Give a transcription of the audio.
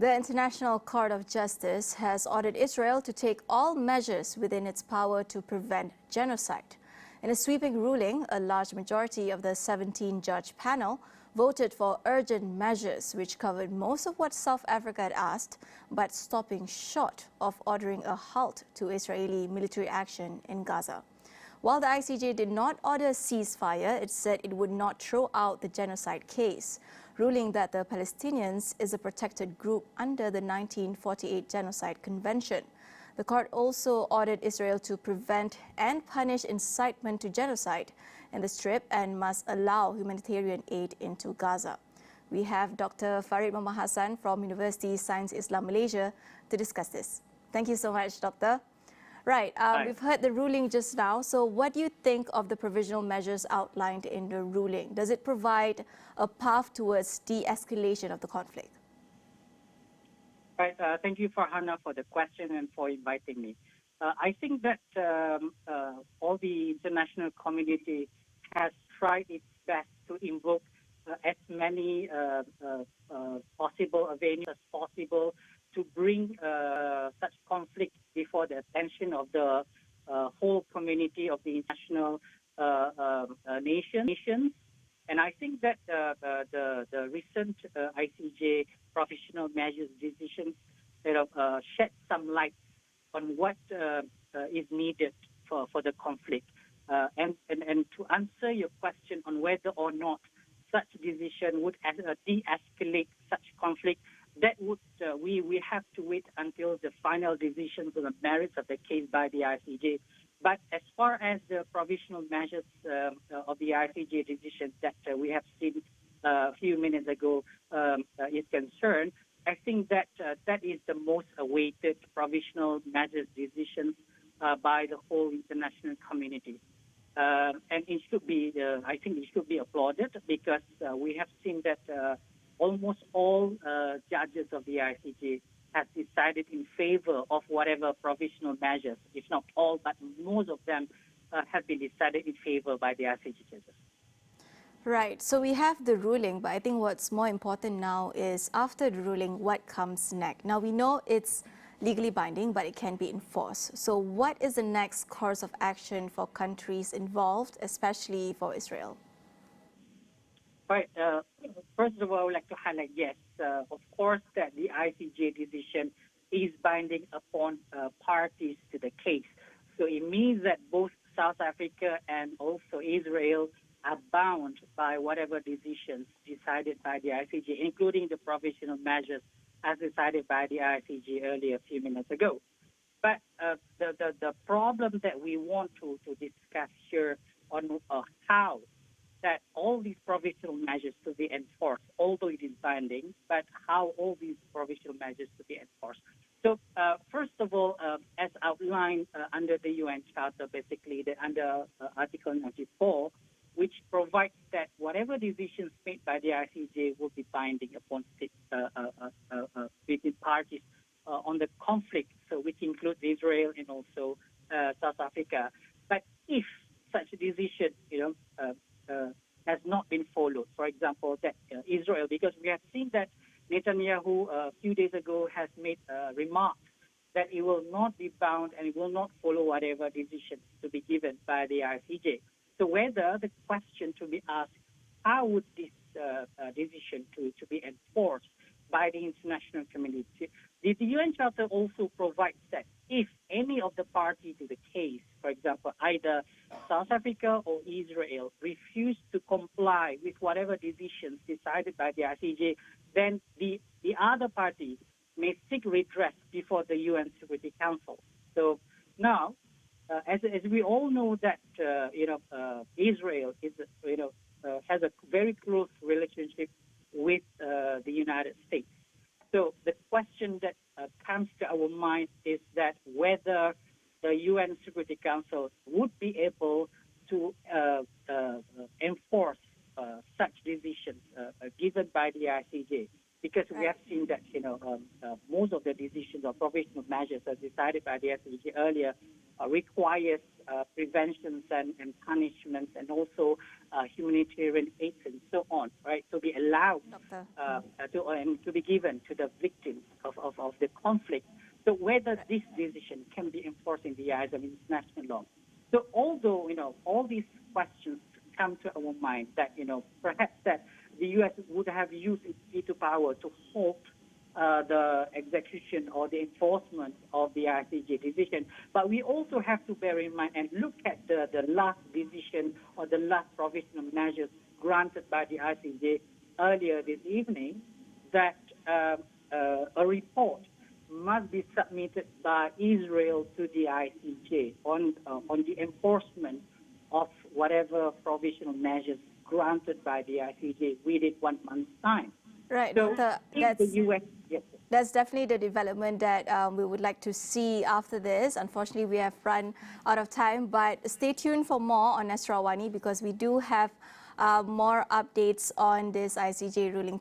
The International Court of Justice has ordered Israel to take all measures within its power to prevent genocide. In a sweeping ruling, a large majority of the 17-judge panel voted for urgent measures which covered most of what South Africa had asked, but stopping short of ordering a halt to Israeli military action in Gaza. While the ICJ did not order a ceasefire, it said it would not throw out the genocide case, ruling that the Palestinians is a protected group under the 1948 Genocide Convention. The court also ordered Israel to prevent and punish incitement to genocide in the Strip and must allow humanitarian aid into Gaza. We have Dr. Farid Muhammad Hassan from Universiti Sains Islam Malaysia to discuss this. Thank you so much, Doctor. Right, we've heard the ruling just now. So what do you think of the provisional measures outlined in the ruling? Does it provide a path towards de-escalation of the conflict? Right. Thank you, Farhana, for the question and for inviting me. I think that all the international community has tried its best to invoke as many possible avenues as possible to bring such conflict before the attention of the whole community of the international nations. And I think that the recent ICJ provisional measures decisions shed some light on what is needed for the conflict. And to answer your question on whether or not such decision would de-escalate such conflict, that would we have to wait until the final decisions on the merits of the case by the ICJ. But as far as the provisional measures of the ICJ decision that we have seen a few minutes ago is concerned, I think that that is the most awaited provisional measures decisions by the whole international community. And it should be, I think it should be applauded because we have seen that almost all judges of the ICJ have decided in favor of whatever provisional measures, if not all, but most of them have been decided in favor by the ICJ judges. Right. So we have the ruling, but I think what's more important now is after the ruling, what comes next? Now we know it's legally binding, but it can be enforced. So what is the next course of action for countries involved, especially for Israel? Right. First of all, I would like to highlight, yes, of course, that the ICJ decision is binding upon parties to the case. So it means that both South Africa and also Israel are bound by whatever decisions decided by the ICJ, including the provisional measures as decided by the ICJ earlier a few minutes ago. But the problem that we want to discuss here on how that all these provisional measures to be enforced, although it is binding, but how all these provisional measures to be enforced. So first of all, as outlined under the UN Charter, basically under Article 94, which provides that whatever decisions made by the ICJ will be binding upon between parties on the conflict, so which includes Israel and also South Africa. But if such a decision, has not been followed, for example, that Israel, because we have seen that Netanyahu a few days ago has made remarks that it will not be bound and it will not follow whatever decisions to be given by the ICJ. So whether the question to be asked, how would this decision to be enforced by the international community? The UN Charter also provides that if any of the parties to the case, for example, either South Africa or Israel, refuse to comply with whatever decisions decided by the ICJ, then the other party may seek redress before the UN Security Council. So now, as we all know that Israel is has a very close relationship with the United States. So the question that comes to our mind is that whether the UN Security Council would be able to enforce such decisions given by the ICJ, because we have seen that most of the decisions or provisional measures as decided by the ICJ earlier requires preventions and punishments and also humanitarian aid and so on, right, to be allowed to be given to the victims the conflict. So whether this decision can be enforced in the eyes of international law. So although, all these questions come to our mind that, perhaps that the U.S. would have used its veto power to halt the execution or the enforcement of the ICJ decision. But we also have to bear in mind and look at the last decision or the last provisional measures granted by the ICJ earlier this evening, that a report must be submitted by Israel to the ICJ on the enforcement of whatever provisional measures granted by the ICJ within 1 month's time. Right. So if the U.S. Yes. That's definitely the development that we would like to see after this. Unfortunately, we have run out of time, but stay tuned for more on Astro AWANI because we do have more updates on this ICJ ruling